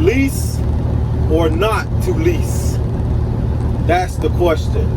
lease or not to lease? That's the question.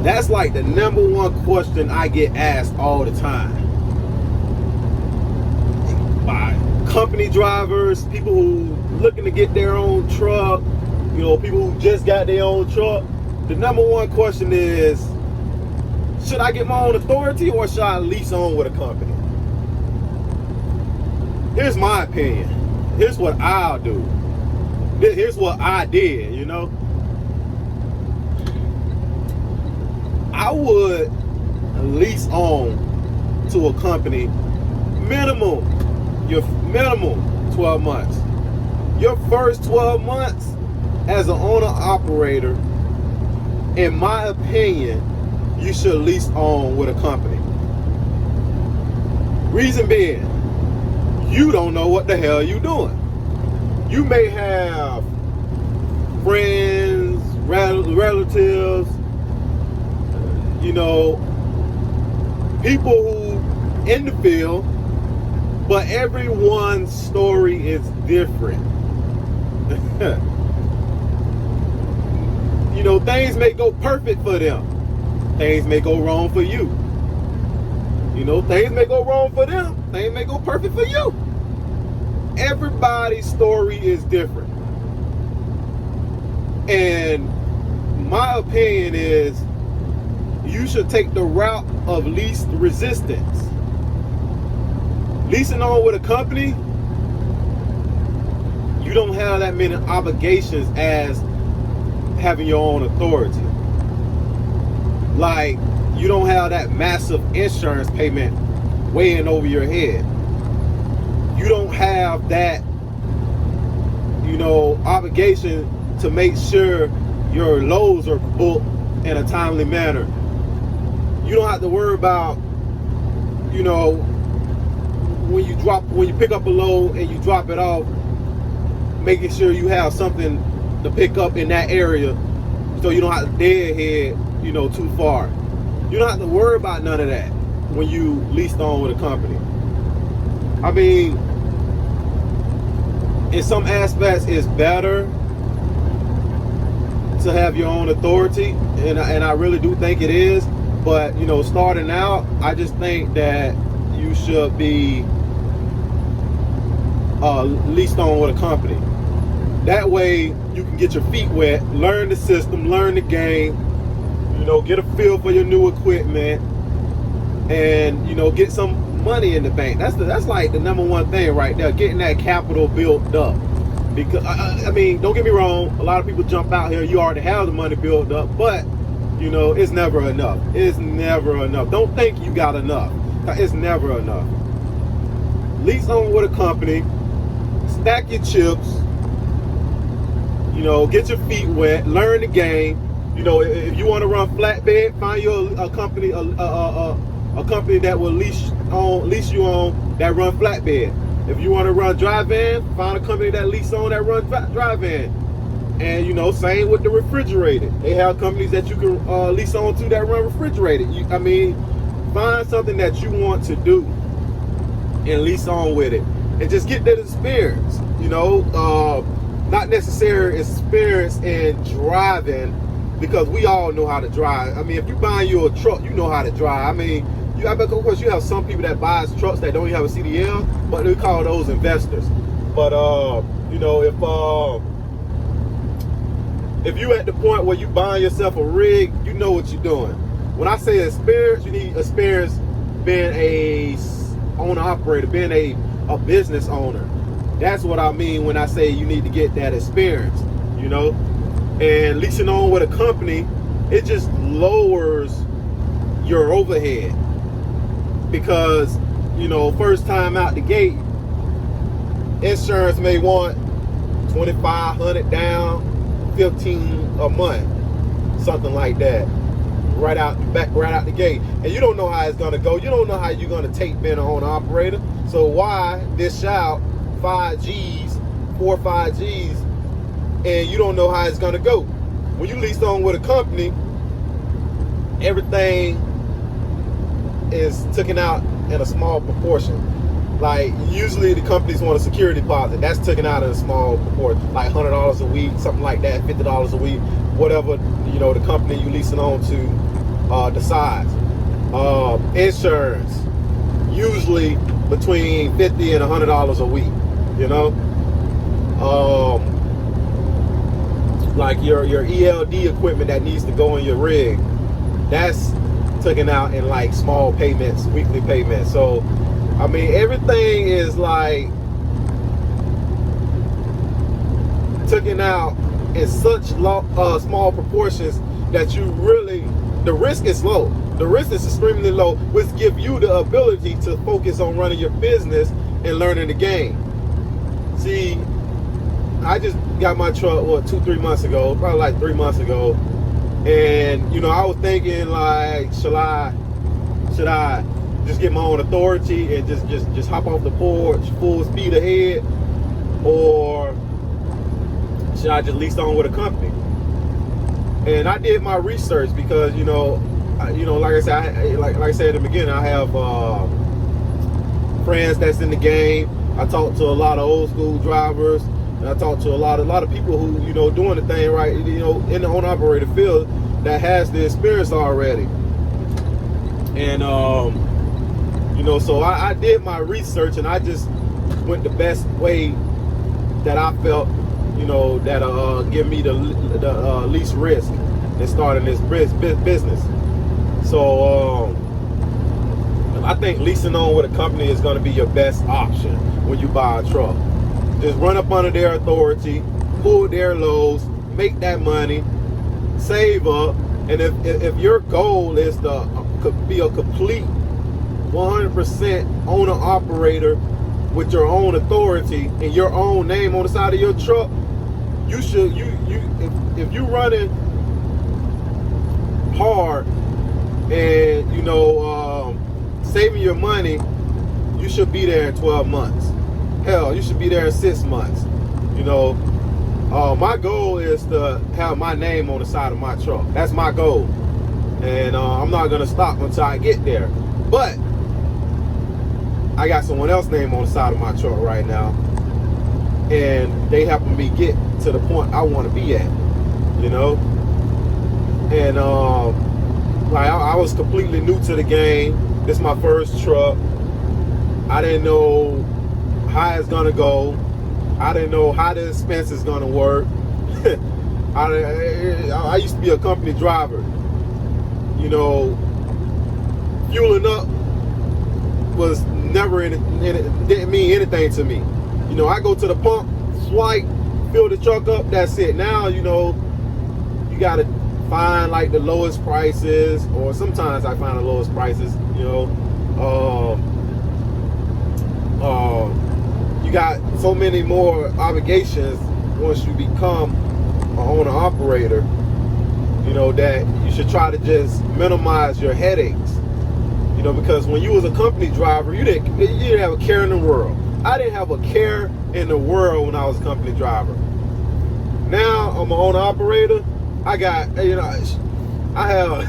That's like the number one question I get asked all the time. By company drivers, people who looking to get their own truck, people who just got their own truck. The number one question is, should I get my own authority or should I lease on with a company? Here's my opinion. Here's what I'll do. Here's what I did, I would lease on to a company minimum 12 months. Your first 12 months as an owner-operator, in my opinion, you should lease on with a company. Reason being, you don't know what the hell you're doing. You may have friends, relatives, people who in the field, but everyone's story is different. Things may go perfect for them. Things may go wrong for you. Things may go wrong for them. Things may go perfect for you. Everybody's story is different. And my opinion is you should take the route of least resistance. Leasing on with a company, you don't have that many obligations as having your own authority. Like, you don't have that massive insurance payment weighing over your head. You don't have that, obligation to make sure your loads are booked in a timely manner. You don't have to worry about, when you pick up a load and you drop it off, making sure you have something to pick up in that area so you don't have to deadhead, too far. You don't have to worry about none of that when you leased on with a company. I mean, in some aspects, it's better to have your own authority, and I really do think it is. But starting out, I just think that you should be leased on with a company. That way, you can get your feet wet, learn the system, learn the game, get a feel for your new equipment, and get some money in the bank. That's like the number one thing right there, getting that capital built up. Because I mean, don't get me wrong, a lot of people jump out here, you already have the money built up, but it's never enough. It's never enough. Don't think you got enough. It's never enough. Lease on with a company, stack your chips, get your feet wet, learn the game. If you want to run flatbed, find you a company, a company that will lease you on that run flatbed. If you want to run dry van, find a company that lease on that run dry van. And same with the refrigerated. They have companies that you can lease on to that run refrigerated. Find something that you want to do and lease on with it, and just get that experience. Not necessarily experience in driving, because we all know how to drive. I mean, if you buying you a truck, you know how to drive. I mean, I bet of course you have some people that buys trucks that don't even have a CDL, but we call those investors. But if you at the point where you buying yourself a rig, you know what you're doing. When I say experience, you need experience being a owner operator, being a business owner. That's what I mean when I say you need to get that experience, And leasing on with a company, it just lowers your overhead. Because, first time out the gate, insurance may want $2,500 down, $15 a month, something like that, right out the gate. And you don't know how it's gonna go. You don't know how you're gonna take being an owner operator. So why dish out 4 or 5 G's, and you don't know how it's gonna go? When you lease on with a company, everything is taken out in a small proportion. Like usually the companies want a security deposit. That's taken out in a small proportion, like $100 a week, something like that, $50 a week, whatever the company you leasing on to decides. Insurance, usually between $50 and $100 a week. Like your ELD equipment that needs to go in your rig, that's taken out in like small payments, weekly payments. So I mean, everything is like taken out in such small proportions that you really, the risk is low. The risk is extremely low, which give you the ability to focus on running your business and learning the game. See, I just got my truck, 2-3 months ago, probably like 3 months ago. And, I was thinking like, should I just get my own authority and just hop off the porch full speed ahead, or should I just lease on with a company? And I did my research because like I said in the beginning, I have friends that's in the game. I talk to a lot of old school drivers, and I talk to a lot of people who doing the thing right, in the owner operator field that has the experience already. And so I did my research, and I just went the best way that I felt, that'll give me the least risk in starting this business. So I think leasing on with a company is going to be your best option when you buy a truck. Just run up under their authority, pull their loads, make that money, save up, and if your goal is to be a complete 100% owner operator with your own authority and your own name on the side of your truck, you should if you running hard and saving your money, you should be there in 12 months. Hell, you should be there in 6 months. My goal is to have my name on the side of my truck. That's my goal, and I'm not gonna stop until I get there. But I got someone else's name on the side of my truck right now, and they helping me get to the point I want to be at, And I was completely new to the game. This is my first truck. I didn't know how it's gonna go. I didn't know how the expense is gonna work. I used to be a company driver. Fueling up was never didn't mean anything to me. I go to the pump, swipe, fill the truck up, that's it. Now, you gotta find like the lowest prices, or sometimes I find the lowest prices, you got so many more obligations once you become an owner operator, that you should try to just minimize your headaches. Because when you was a company driver, you didn't have a care in the world. I didn't have a care in the world when I was a company driver. Now I'm an owner operator. I got, I have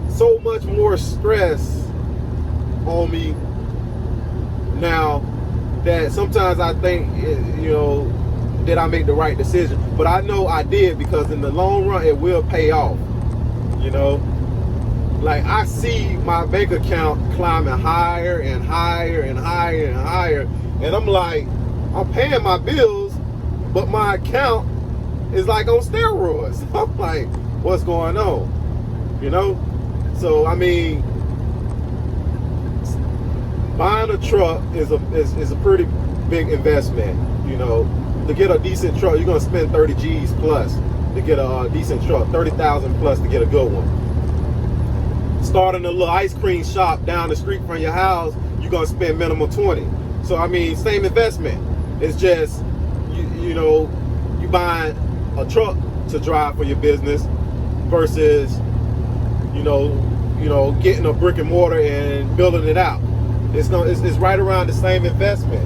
so much more stress on me now that sometimes I think, did I make the right decision? But I know I did, because in the long run, it will pay off, Like, I see my bank account climbing higher and higher and higher and higher. And I'm like, I'm paying my bills, but my account is like on steroids. I'm like, what's going on? So, I mean, buying a truck is a pretty big investment. To get a decent truck, you're gonna spend 30 G's plus to get a decent truck, 30,000 plus to get a good one. Starting a little ice cream shop down the street from your house, you're gonna spend minimum 20. So I mean, same investment. It's just you buying a truck to drive for your business versus getting a brick and mortar and building it out. It's right around the same investment,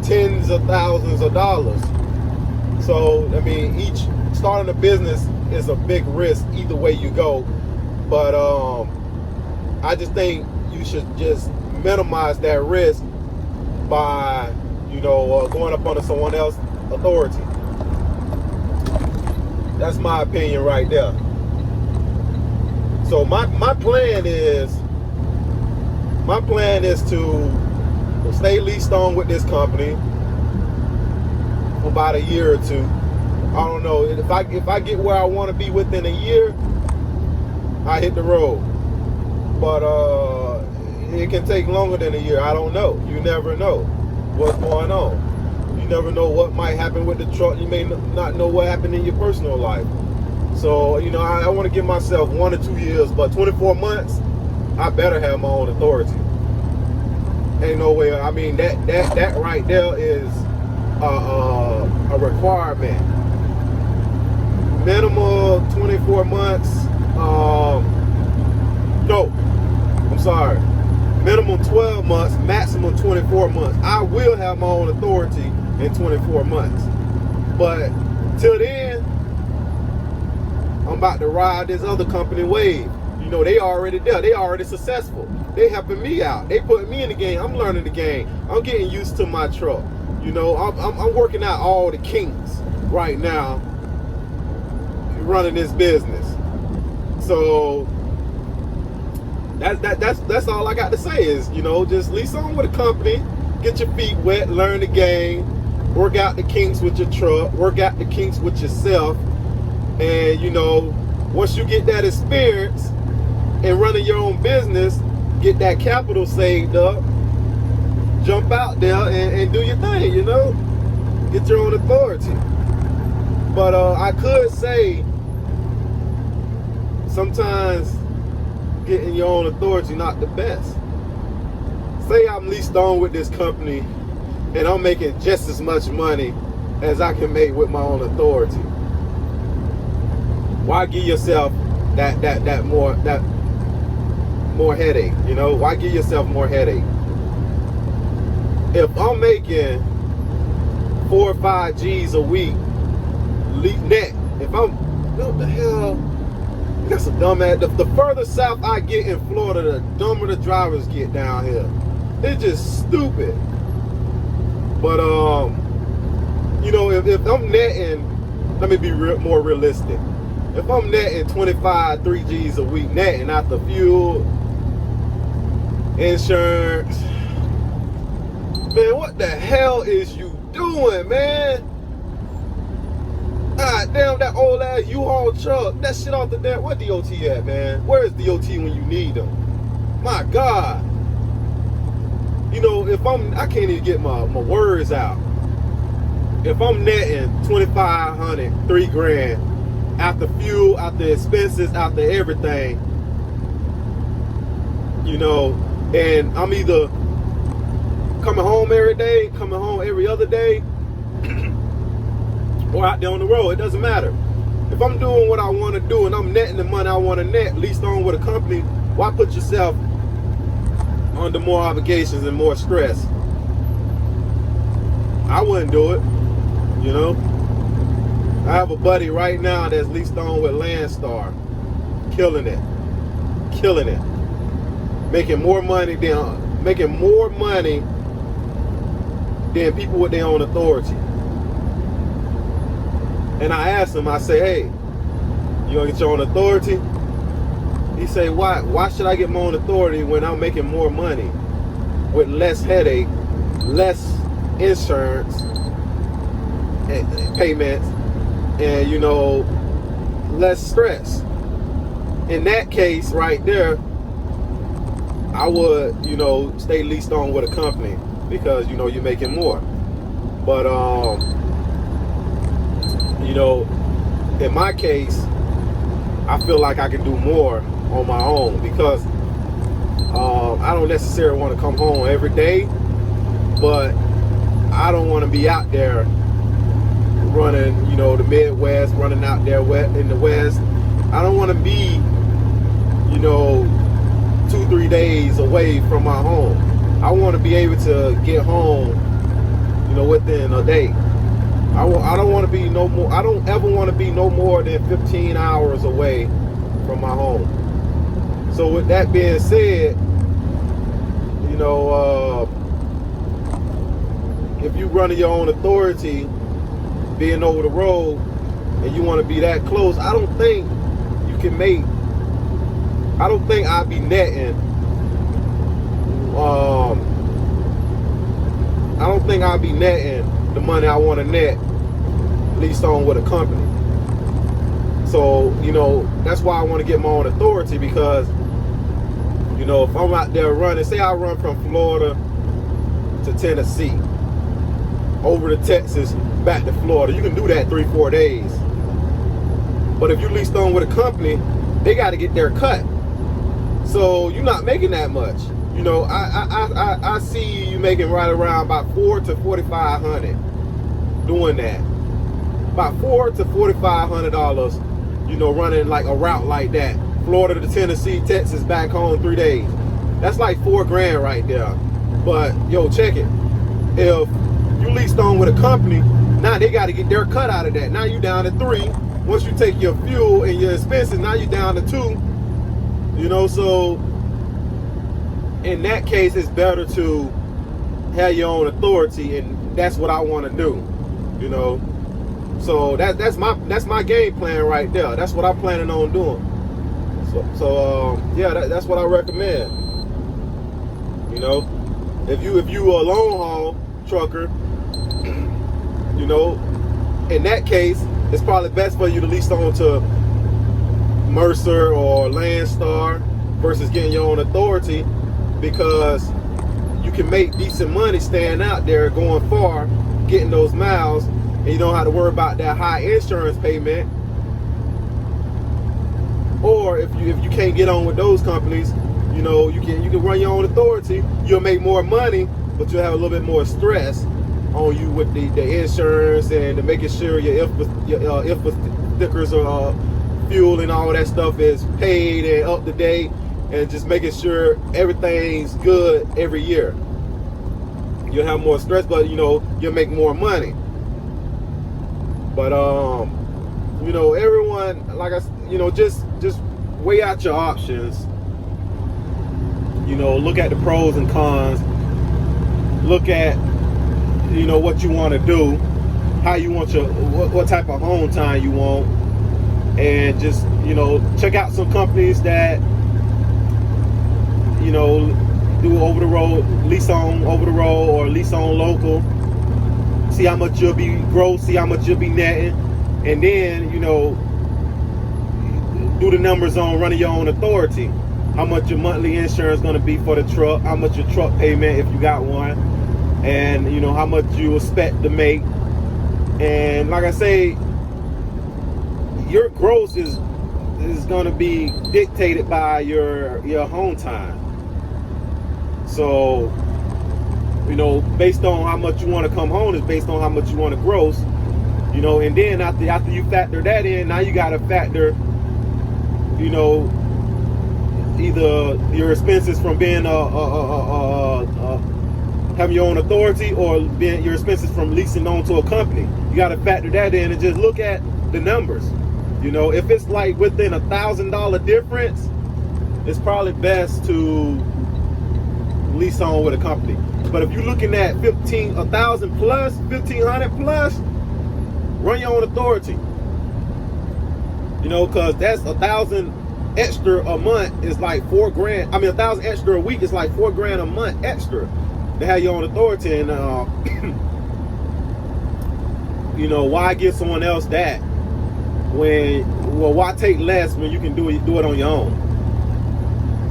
tens of thousands of dollars. So I mean, starting a business is a big risk either way you go. But I just think you should just minimize that risk by, going up under someone else's authority. That's my opinion right there. So my plan is to stay leased on with this company for about a year or two. I don't know. If I get where I want to be within a year, I hit the road. But it can take longer than a year. I don't know. You never know what's going on. You never know what might happen with the truck. You may not know what happened in your personal life. So, I want to give myself 1 or 2 years, but 24 months, I better have my own authority. Ain't no way. I mean, that right there is a requirement. Minimum 24 months. No, I'm sorry. Minimum 12 months, maximum 24 months. I will have my own authority in 24 months. But till then, I'm about to ride this other company wave. They already there. They already successful. They helping me out. They putting me in the game. I'm learning the game. I'm getting used to my truck. I'm working out all the kinks right now, running this business. So that's all I got to say is, just lease on with a company, get your feet wet, learn the game, work out the kinks with your truck, work out the kinks with yourself. And, once you get that experience in running your own business, get that capital saved up, jump out there and do your thing, get your own authority. But I could say sometimes getting your own authority not the best. Say I'm leased on with this company and I'm making just as much money as I can make with my own authority. Why give yourself that more headache? Why give yourself more headache? If I'm making 4 or 5 G's a week net, what the hell? That's a dumb ass. The further south I get in Florida, the dumber the drivers get down here. It's just stupid. But if I'm netting, let me be more realistic. If I'm netting 25, 3 G's a week netting after fuel, insurance, man, what the hell is you doing, man? God damn, that old ass U-Haul truck, that shit off the damn, where DOT at, man? Where is DOT when you need them? My God. I can't even get my words out. If I'm netting 2,500, $3,000, after fuel, after expenses, after everything, and I'm either coming home every day, coming home every other day, or out there on the road, it doesn't matter. If I'm doing what I want to do and I'm netting the money I want to net, leased on with a company, why put yourself under more obligations and more stress? I wouldn't do it, I have a buddy right now that's leased on with Landstar, killing it, making more money than people with their own authority. And I asked him, I say, hey, you gonna get your own authority? He say, why should I get my own authority when I'm making more money with less headache, less insurance and payments, and less stress? In that case right there, I would stay leased on with a company because you're making more. But in my case, I feel like I can do more on my own because I don't necessarily want to come home every day, but I don't want to be out there running, the Midwest, running out there in the West. I don't want to be, 2-3 days away from my home. I want to be able to get home, within a day. I don't want to be no more. I don't ever want to be no more than 15 hours away from my home. So with that being said, if you running your own authority, being over the road, and you want to be that close, I don't think I'd be netting. I don't think I'd be netting the money I want to net lease on with a company. So, that's why I want to get my own authority, because, if I'm out there running, say I run from Florida to Tennessee, over to Texas, back to Florida, you can do that 3-4 days. But if you leased on with a company, they got to get their cut. So you're not making that much. I see you making right around about $400 to $4,500 doing that. About $400 to $4,500, running like a route like that. Florida to Tennessee, Texas, back home 3 days. That's like $4,000 right there. But check it. If you leased on with a company, now they got to get their cut out of that. Now you down to 3. Once you take your fuel and your expenses, now you're down to 2. So in that case, it's better to have your own authority, and that's what I want to do. So that's my game plan right there. That's what I'm planning on doing. Yeah, that's what I recommend. If you a long haul trucker, in that case, it's probably best for you to lease on to Mercer or Landstar versus getting your own authority, because you can make decent money staying out there, going far, getting those miles, and you don't have to worry about that high insurance payment. Or if you can't get on with those companies, you can run your own authority. You'll make more money, but you'll have a little bit more stress on you with the insurance and making sure your IFA stickers or fuel and all that stuff is paid and up to date, and just making sure everything's good every year. You'll have more stress, but you'll make more money. But everyone, like I, just weigh out your options. Look at the pros and cons. Look at what you want to do, how you want what type of home time you want, and just check out some companies that do over the road, lease on over the road, or lease on local. See how much you'll be gross, see how much you'll be netting, and then do the numbers on running your own authority. How much your monthly insurance is going to be for the truck, how much your truck payment if you got one, and how much you expect to make. And like I say, your gross is going to be dictated by your home time. So based on how much you want to come home is based on how much you want to gross. And then after you factor that in, now you got to factor either your expenses from being having your own authority, or being your expenses from leasing on to a company. You got to factor that in and just look at the numbers. If it's like within $1,000 difference, it's probably best to lease on with a company. But if you're looking at $1,000 plus, $1,500 plus, run your own authority. Because that's $1,000 extra a month is like $4,000. I mean, $1,000 extra a week is like $4,000 a month extra to have your own authority. And why give someone else that why take less when you can do it on your own?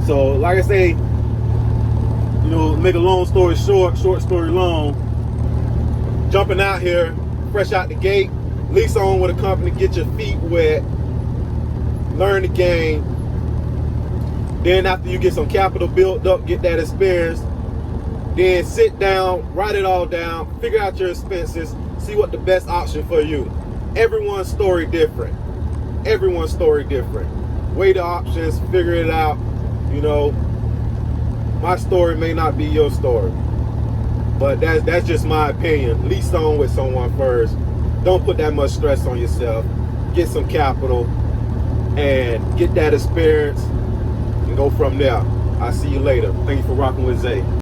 So like I say, make a long story short story long, jumping out here fresh out the gate, lease on with a company, get your feet wet, learn the game. Then after you get some capital built up, get that experience, then sit down, write it all down, figure out your expenses, see what the best option for you. Everyone's story different. Weigh the options, figure it out. My story may not be your story, but that's just my opinion. Lease on with someone first. Don't put that much stress on yourself. Get some capital and get that experience and go from there. I'll see you later. Thank you for rocking with Zay.